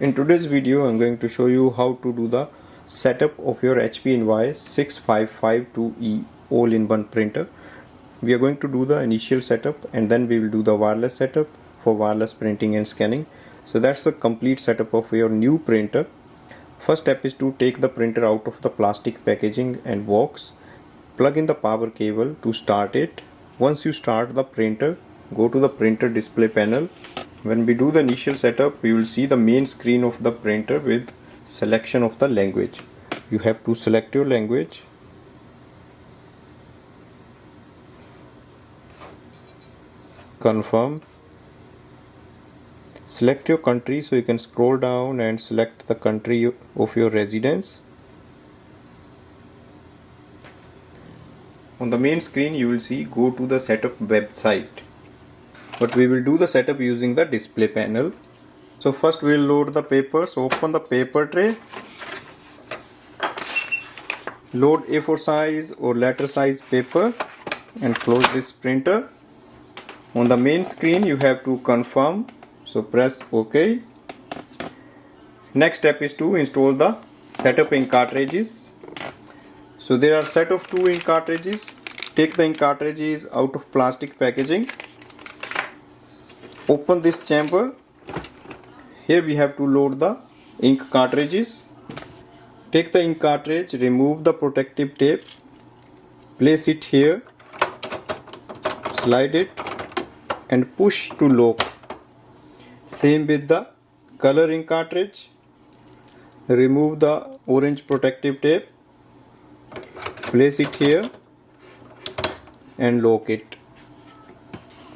In today's video, I'm going to show you how to do the setup of your HP Envoy 6552E all-in-one printer. We are going to do the initial setup and then we will do the wireless setup for wireless printing and scanning. So that's the complete setup of your new printer. First step is to take the printer out of the plastic packaging and box. Plug in the power cable to start it. Once you start the printer, go to the printer display panel. When we do the initial setup, we will see the main screen of the printer with selection of the language. You have to select your language. Confirm. Select your country, so you can scroll down and select the country of your residence. On the main screen you will see go to the setup website. But we will do the setup using the display panel. So first we will load the papers. Open the paper tray. Load A4 size or letter size paper and close this printer. On the main screen you have to confirm. So press OK. Next step is to install the setup ink cartridges. So there are set of 2 ink cartridges. Take the ink cartridges out of plastic packaging. Open this chamber. Here we have to load the ink cartridges. Take the ink cartridge, remove the protective tape, place it here, slide it and push to lock. Same with the color ink cartridge. Remove the orange protective tape, place it here and lock it.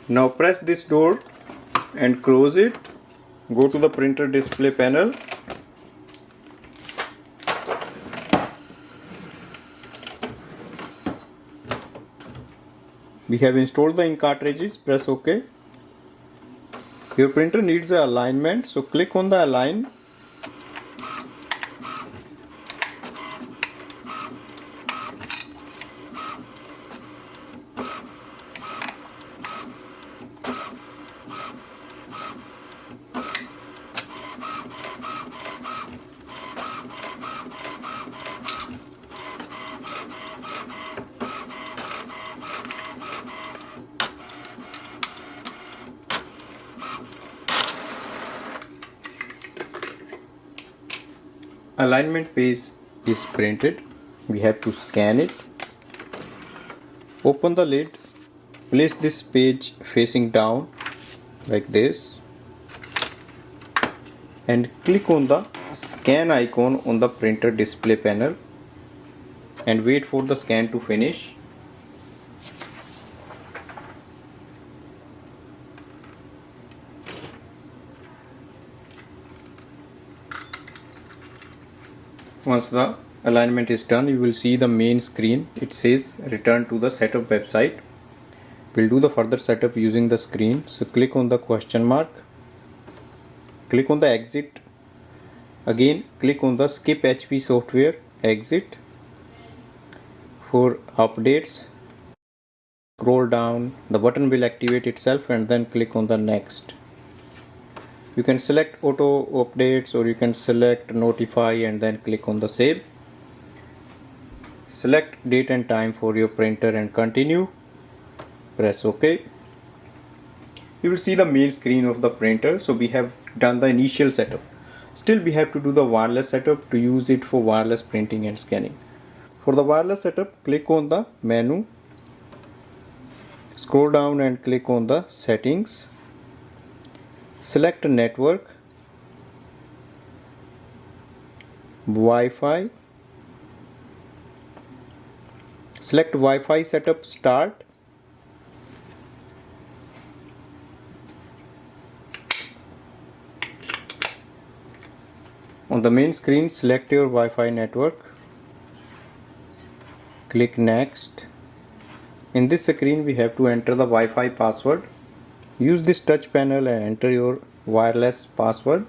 Now press this door and close it. Go to the printer display panel. We have installed the ink cartridges. Press OK. Your printer needs an alignment, so click on the align. Alignment page is printed. We have to scan it. Open the lid. Place this page facing down like this and click on the scan icon on the printer display panel and wait for the scan to finish. Once the alignment is done, you will see the main screen. It says return to the setup website. We'll do the further setup using the screen. So click on the question mark. Click on the exit. Again click on the skip HP software, exit. For updates, scroll down. The button will activate itself and then click on the next. You can select auto updates or you can select notify and then click on the save. Select date and time for your printer and continue. Press OK. You will see the main screen of the printer. So we have done the initial setup. Still we have to do the wireless setup to use it for wireless printing and scanning. For the wireless setup, click on the menu. Scroll down and click on the settings. Select network, Wi-Fi. Select Wi-Fi setup start. On the main screen, select your Wi-Fi network. Click next. In this screen, we have to enter the Wi-Fi password. Use this touch panel and enter your wireless password.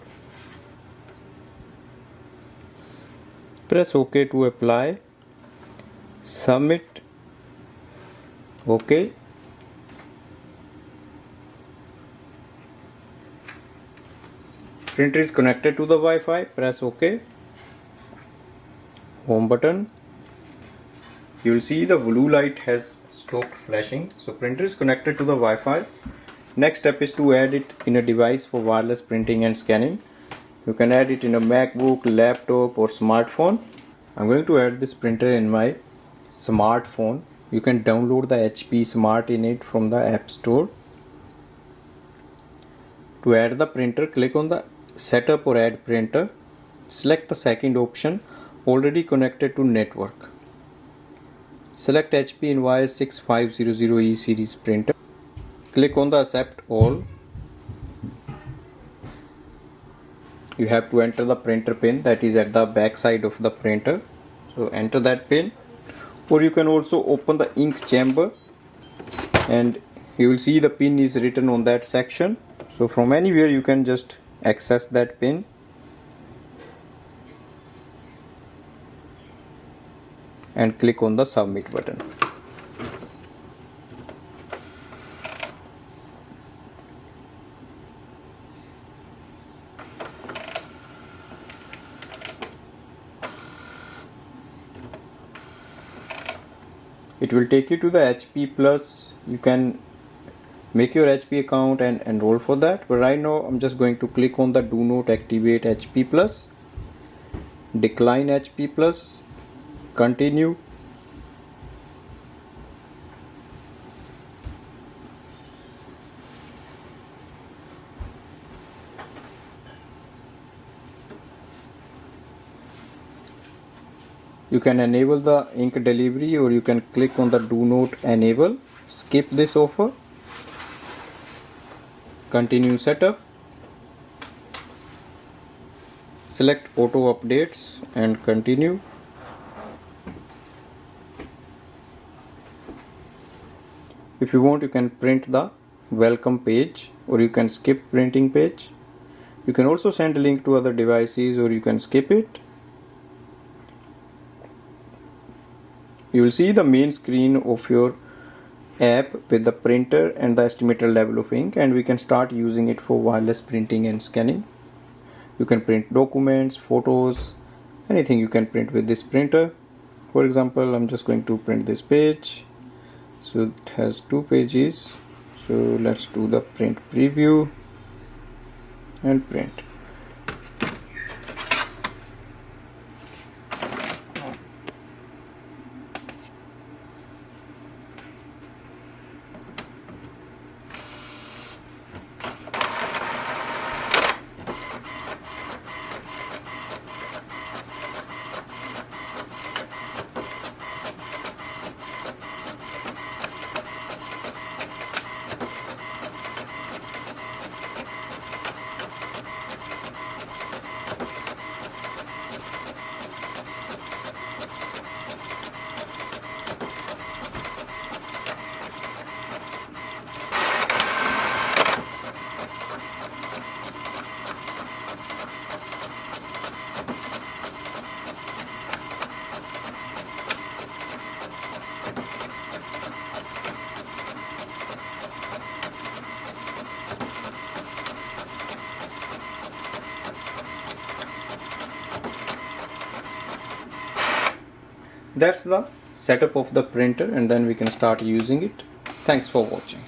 Press OK to apply. Submit. OK. Printer is connected to the Wi-Fi. Press OK. Home button. You will see the blue light has stopped flashing. So printer is connected to the Wi-Fi. Next step is to add it in a device for wireless printing and scanning. You can add it in a MacBook, laptop or smartphone. I'm going to add this printer in my smartphone. You can download the HP Smart Init from the App Store. To add the printer, click on the Setup or Add Printer. Select the second option, Already Connected to Network. Select HP Invoice 6500E series printer. Click on the Accept All. You have to enter the printer pin that is at the back side of the printer. So enter that pin, or you can also open the ink chamber and you will see the pin is written on that section. So from anywhere you can just access that pin. And click on the submit button. It will take you to the HP Plus. You can make your HP account and enroll for that, but right now I'm just going to click on the do not activate HP Plus, decline HP Plus, continue. You can enable the ink delivery, or you can click on the do not enable, skip this offer, continue setup, select auto updates and continue. If you want, you can print the welcome page, or you can skip printing page. You can also send a link to other devices, or you can skip it. You will see the main screen of your app with the printer and the estimated level of ink, and we can start using it for wireless printing and scanning. You can print documents, photos, anything you can print with this printer. For example, I'm just going to print this page. So it has 2 pages. So let's do the print preview and print. That's the setup of the printer, and then we can start using it. Thanks for watching.